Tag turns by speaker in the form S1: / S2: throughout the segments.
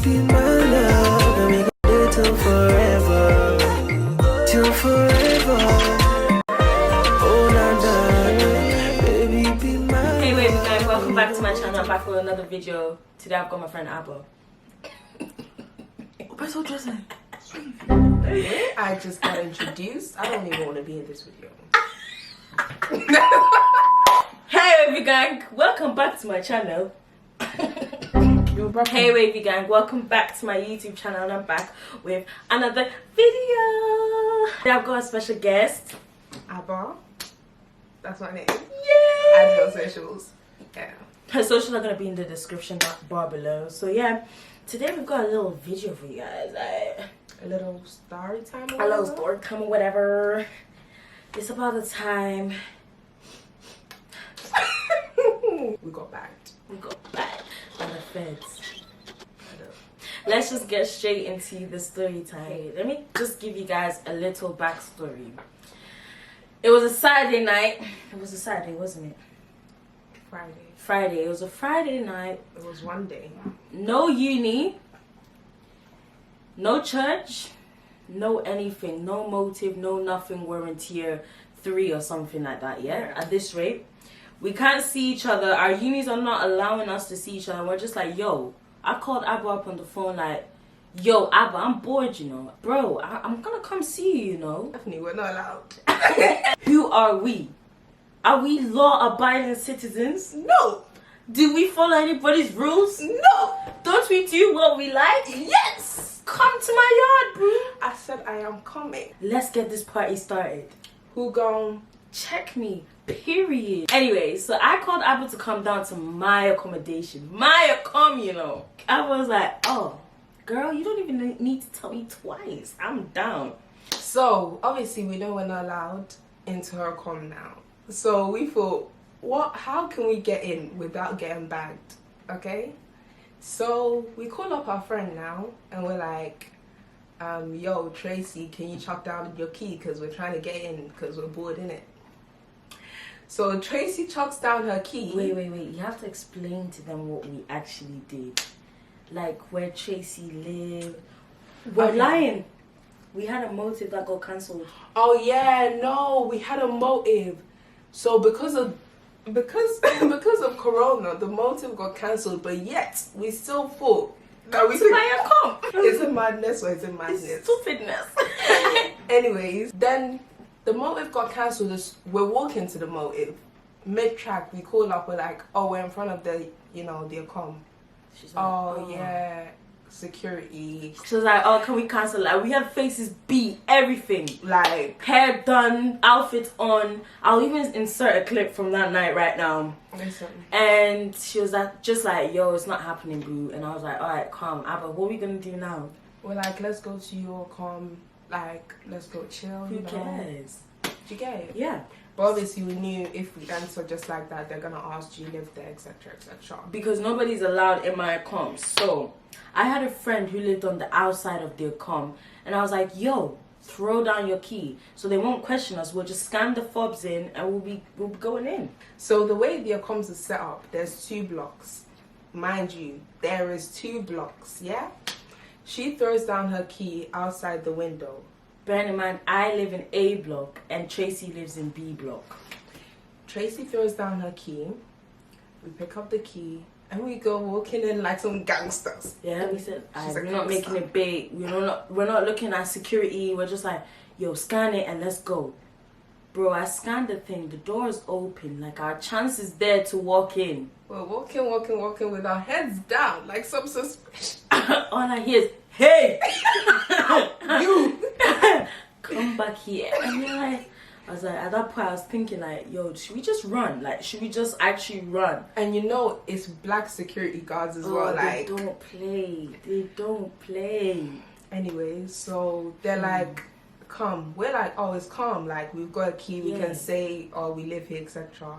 S1: be my love, and we gon' do it till forever. Till forever. Oh, na, na, baby, be my love.
S2: Hey, wait, guys, welcome back to my channel. I'm back with another video. Today I've got my friend Abba.
S3: I just got introduced. I don't even want to be in this video.
S2: Hey, wavy gang, welcome back to my channel. Hey, wavy gang, welcome back to my YouTube channel, and I'm back with another video. I've got a special guest.
S3: Abba. That's my name.
S2: Yay!
S3: Add your socials. Yeah.
S2: Her socials are gonna be in the description bar below. So yeah, today we've got a little video for you guys.
S3: A little story time.
S2: A little story time or whatever. It's about the time
S3: we got bagged.
S2: we got back by the feds. Let's just get straight into the story time. Let me just give you guys a little backstory. It was a Saturday night. It was a Saturday, wasn't it? Friday. It was a Friday night.
S3: It was one day.
S2: No uni. No church. No anything. No motive. No nothing. We're in tier 3 or something like that, yeah? At this rate. We can't see each other. Our unis are not allowing us to see each other. We're just like, yo. I called Abba up on the phone like, yo, Abba, I'm bored, you know. Bro, I'm gonna come see you, you know.
S3: Definitely, we're not allowed.
S2: Who are we? Are we law-abiding citizens?
S3: No.
S2: Do we follow anybody's rules?
S3: No.
S2: Don't we do what we like?
S3: Yes.
S2: Come to my yard, bro.
S3: I said I am coming.
S2: Let's get this party started.
S3: Who gone?
S2: Check me. Period. Anyway, so I called Abba to come down to my accommodation. My accom, you know. I was like, oh, girl, you don't even need to tell me twice. I'm down.
S3: So obviously we know we're not allowed into her com now. So we thought, how can we get in without getting bagged? Okay? So we call up our friend now and we're like, yo, Tracy, can you chuck down your key? Because we're trying to get in because we're bored, innit? So Tracy chucks down her key.
S2: Wait. You have to explain to them what we actually did. Like where Tracy lived. We're lying. We had a motive that got cancelled.
S3: Oh yeah, no, we had a motive. So because of Corona, the motive got cancelled, but yet we still thought that we could
S2: buy a comp.
S3: Is it madness or is it madness?
S2: It's stupidness.
S3: Anyways, then the motive got cancelled. We're walking to the motive. Mid-track, we call up, we're like, oh, we're in front of the, the accom.
S2: She's like,
S3: oh yeah, security.
S2: She was like, oh, can we cancel? Like, we had faces beat, everything.
S3: Like,
S2: hair done, outfits on. I'll even insert a clip from that night right now.
S3: Listen.
S2: And she was like, just like, yo, it's not happening, boo. And I was like, alright, calm. Abba, what are we gonna do now?
S3: We're like, let's go to your com. Like, let's go chill.
S2: Who cares?
S3: Did you get it?
S2: Yeah.
S3: But obviously we knew if we answer just like that, they're gonna ask, do you live there, etc, etc.
S2: Because nobody's allowed in my accom. So I had a friend who lived on the outside of the accom, and I was like, yo, throw down your key so they won't question us. We'll just scan the fobs in and we'll be going in.
S3: So the way the accoms is set up, there's 2 blocks. Mind you, there is 2 blocks, yeah? She throws down her key outside the window.
S2: Bearing in mind, I live in A block and Tracy lives in B block.
S3: Tracy throws down her key. We pick up the key and we go walking in like some gangsters.
S2: Yeah, we said, we're not making it big. We're not looking at security. We're just like, yo, scan it and let's go. Bro, I scanned the thing. The door is open. Like, our chance is there to walk in.
S3: We're walking with our heads down like some suspicion.
S2: All I hear is, hey!
S3: You!
S2: Come back here. And you're like, I was like, at that point I was thinking like, yo, should we just run? Like, should we just actually run?
S3: And it's black security guards as well. Like,
S2: they don't play.
S3: Anyways, so they're like, come. We're like, oh, it's calm. Like, we've got a key. We can say, oh, we live here, etc.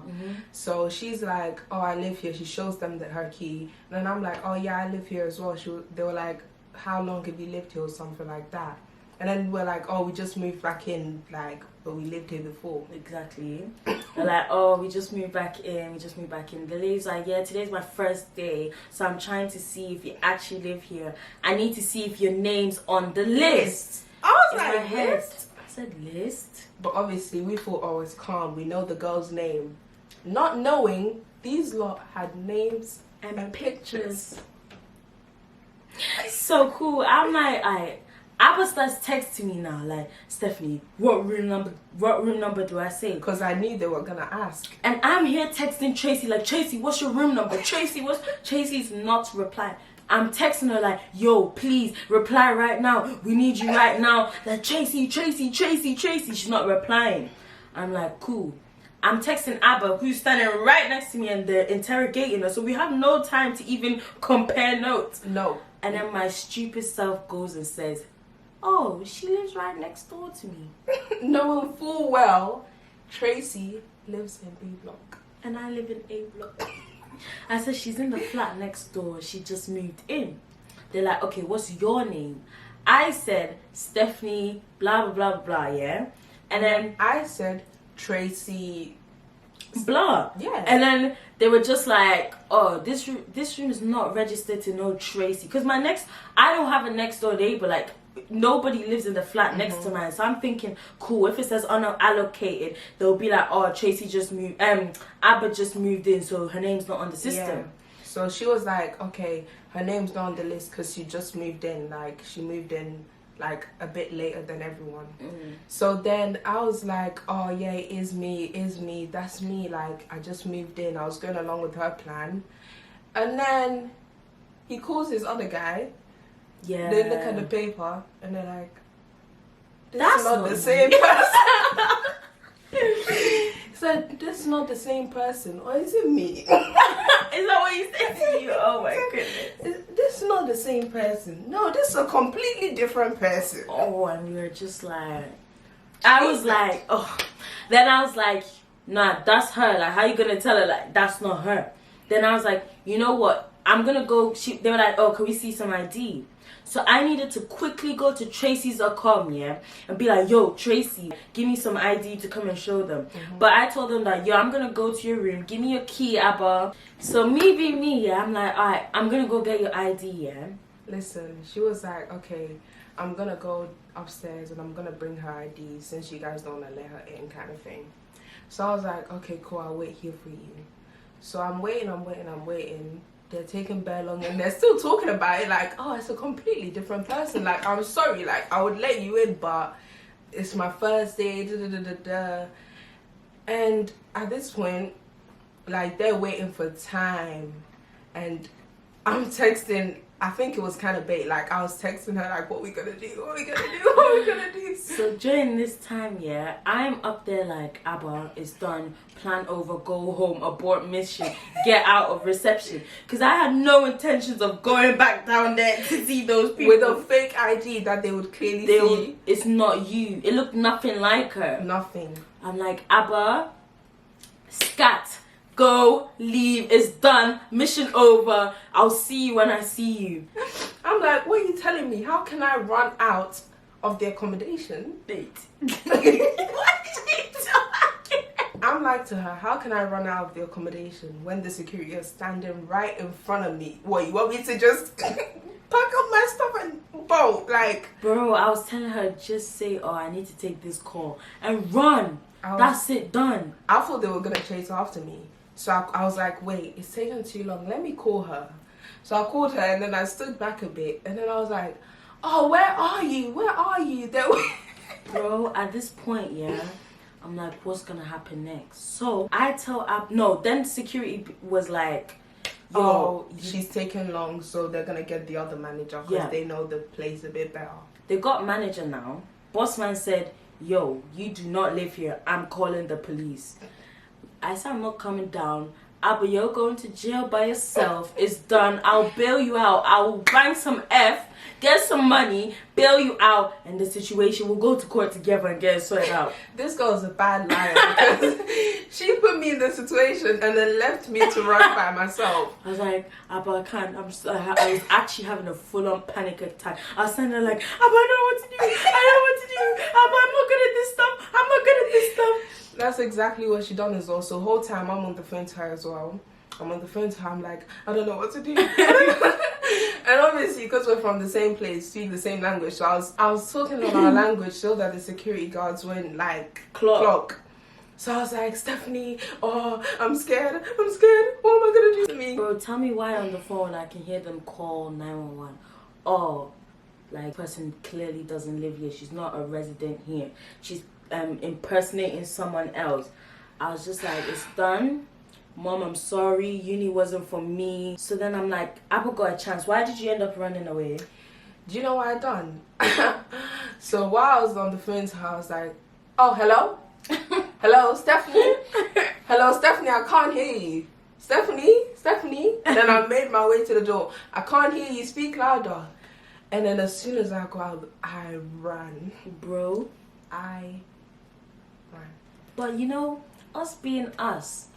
S3: So she's like, oh, I live here. She shows them her key. And then I'm like, oh yeah, I live here as well. They were like, how long have you lived here or something like that? And then we're like, oh, we just moved back in, like, but we lived here before.
S2: Exactly. They're like, oh, we just moved back in. The lady's like, yeah, today's my first day, so I'm trying to see if you actually live here. I need to see if your name's on the list.
S3: I was
S2: In my
S3: like,
S2: head,
S3: list?
S2: I said list.
S3: But obviously, we thought, oh, it's calm. We know the girl's name. Not knowing these lot had names
S2: And pictures. So cool. I'm like, Abba starts texting me now, like, Stephanie, what room number do I say?
S3: Because I knew they were gonna ask.
S2: And I'm here texting Tracy, like, Tracy, what's your room number? Tracy's not replying. I'm texting her like, yo, please reply right now. We need you right now. Like, Tracy. She's not replying. I'm like, cool. I'm texting Abba, who's standing right next to me, and they're interrogating her. So we have no time to even compare notes.
S3: No.
S2: And then my stupid self goes and says, oh, she lives right next door to me.
S3: Knowing full well, Tracy lives in B block.
S2: And I live in A block. I said, she's in the flat next door. She just moved in. They're like, okay, what's your name? I said, Stephanie, blah, blah, blah, blah, yeah? And then
S3: I said, Tracy,
S2: blah.
S3: Yeah.
S2: And then they were just like, oh, this room is not registered to no Tracy. Because I don't have a next door neighbor. Like, nobody lives in the flat next to mine. So I'm thinking, cool, if it says unallocated, they'll be like, oh, Tracy just moved, Abba just moved in, so her name's not on the system.
S3: Yeah. So she was like, okay, her name's not on the list because she just moved in. Like, she moved in like a bit later than everyone. So then I was like, oh yeah, it is me, that's me. Like, I just moved in. I was going along with her plan. And then he calls his other guy.
S2: Yeah.
S3: They look at the paper and they're like, this
S2: That's
S3: is not
S2: not
S3: the
S2: me.
S3: same person. So this is not the same person, or is it me?
S2: Is that what you said to you? Oh my goodness.
S3: This is not the same person. No, this is a completely different person.
S2: Oh, and we were just like, I was like, oh. Then I was like, nah, that's her. Like, how you gonna tell her like that's not her? Then I was like, you know what? I'm gonna go. They were like, oh, can we see some ID? So I needed to quickly go to Tracy's.com, yeah, and be like, yo, Tracy, give me some ID to come and show them. But I told them that, yo, I'm gonna go to your room, give me your key, Abba. So me being me, yeah, I'm like, alright, I'm gonna go get your ID, yeah.
S3: Listen, she was like, okay, I'm gonna go upstairs and I'm gonna bring her ID since you guys don't wanna let her in, kind of thing. So I was like, okay, cool, I'll wait here for you. So I'm waiting. They're taking bare long and they're still talking about it like, oh, it's a completely different person. Like, I'm sorry, like, I would let you in, but it's my first day, And at this point, like, they're waiting for time. And I'm texting, I think it was kind of bait. Like, I was texting her, like, what we gonna do?
S2: So during this time, yeah, I'm up there like, Abba, it's done, plan over, go home, abort mission, get out of reception. Because I had no intentions of going back down there to see those people.
S3: With a fake ID that they would clearly see.
S2: It's not you. It looked nothing like her.
S3: Nothing.
S2: I'm like, Abba, scat, go, leave, it's done, mission over, I'll see you when I see you.
S3: I'm like, what are you telling me? How can I run out of the accommodation?
S2: Wait.
S3: I'm like to her, how can I run out of the accommodation when the security is standing right in front of me? What, you want me to just pack up my stuff and bolt? Like,
S2: bro, I was telling her, just say, oh, I need to take this call and run. That's it, done.
S3: I thought they were gonna chase after me. So I was like, wait, it's taking too long. Let me call her. So I called her and then I stood back a bit and then I was like, oh, where are you?
S2: Bro, at this point, yeah, I'm like, what's gonna happen next? So I tell then security was like, yo,
S3: oh, she's taking long, so they're gonna get the other manager because they know the place a bit better.
S2: They got manager now. Boss man said, yo, you do not live here. I'm calling the police. I said, I'm not coming down. Abba, you're going to jail by yourself. It's done. I'll bail you out. I'll bang some F get some money, bail you out, and the situation will go to court together and get it sorted out.
S3: This girl's a bad liar because she put me in the situation and then left me to run by myself.
S2: I was like, Abba, I can't. I was actually having a full-on panic attack. I was standing there like, Abba, I don't know what to do. I don't know what to do. Abba, I'm not good at this stuff. I'm not good at this stuff.
S3: That's exactly what she done as well. So the whole time I'm on the phone to her as well. I'm on the phone to her, I'm like, I don't know what to do. And obviously, because we're from the same place, speak the same language, so I was talking in our language so that the security guards wouldn't like clock. So I was like, Stephanie, oh, I'm scared. What am I gonna do to me?
S2: Bro, tell me why on the phone I can hear them call 911. Oh, like, person clearly doesn't live here. She's not a resident here. She's impersonating someone else. I was just like, it's done. Mom, I'm sorry, uni wasn't for me. So then I'm like, Apple got a chance. Why did you end up running away?
S3: Do you know what I done? So while I was on the phone to her, I was like, oh, hello? Hello, Stephanie? Hello, Stephanie, I can't hear you. Stephanie? And then I made my way to the door. I can't hear you, speak louder. And then as soon as I go out, I ran.
S2: Bro.
S3: I ran.
S2: But you know, us being us,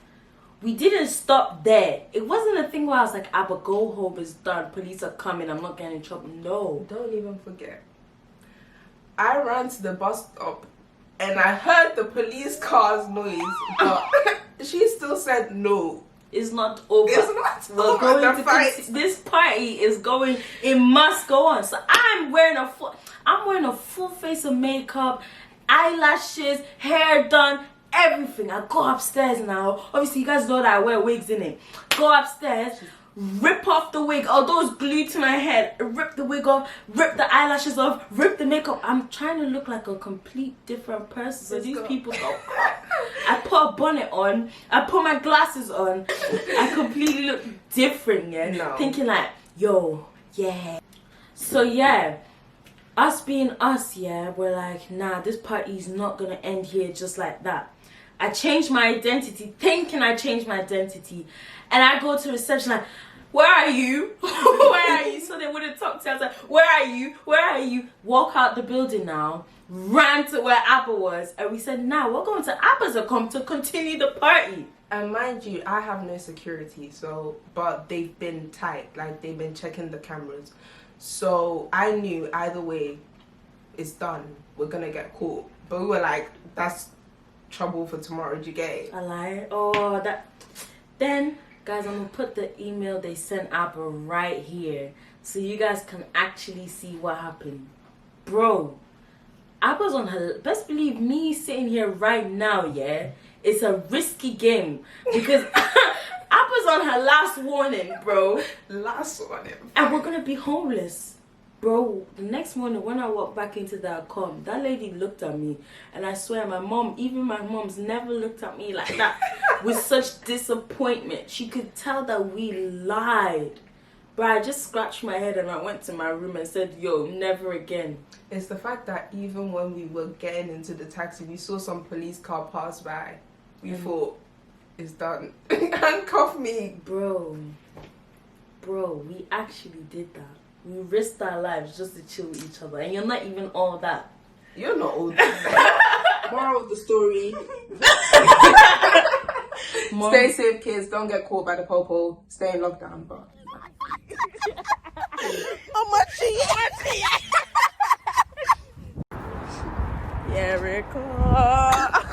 S2: we didn't stop there. It wasn't a thing where I was like, Abba, go home, it's done. Police are coming, I'm not getting in trouble. No.
S3: Don't even forget. I ran to the bus stop and I heard the police car's noise, but she still said no.
S2: It's not over.
S3: It's not
S2: We're
S3: over.
S2: going
S3: The
S2: to
S3: fight.
S2: this party is going. It must go on. So I'm wearing a full face of makeup, eyelashes, hair done, everything. I go upstairs now. Obviously, you guys know that I wear wigs in it. Go upstairs, rip off the wig. Although it's glued to my head, rip the wig off, rip the eyelashes off, rip the makeup. I'm trying to look like a complete different person. So these people go. I put a bonnet on. I put my glasses on. I completely look different, yeah.
S3: No.
S2: Thinking like, yo, yeah. So yeah. Us being us, yeah, we're like, nah, this party's not gonna end here just like that. I changed my identity, thinking I changed my identity, and I go to reception like, where are you? Where are you? So they wouldn't talk to us like, where are you? Where are you? Walk out the building now, ran to where Apple was, and we said, nah, we're going to Apple's account to continue the party.
S3: And mind you, I have no security, so, but they've been tight, like they've been checking the cameras. So I knew either way, it's done. We're gonna get caught. But we were like, that's trouble for tomorrow. Did you get it?
S2: I lied. Oh, that. Then, guys, I'm gonna put the email they sent Apple right here, so you guys can actually see what happened. Bro, Apple's on her. Best believe me sitting here right now. Yeah, it's a risky game because. Appa's on her last warning, bro.
S3: Last warning.
S2: And we're gonna be homeless. Bro, the next morning when I walked back into that com, that lady looked at me. And I swear even my mom's never looked at me like that. With such disappointment. She could tell that we lied. But I just scratched my head and I went to my room and said, yo, never again.
S3: It's the fact that even when we were getting into the taxi, we saw some police car pass by. We thought, it's done. Handcuff me.
S2: Bro, we actually did that. We risked our lives just to chill with each other. And you're not even all that.
S3: You're not old.
S4: Moral of the story.
S2: Mom,
S3: Stay safe, kids. Don't get caught by the popo. Stay in lockdown, but.
S4: Yeah, record.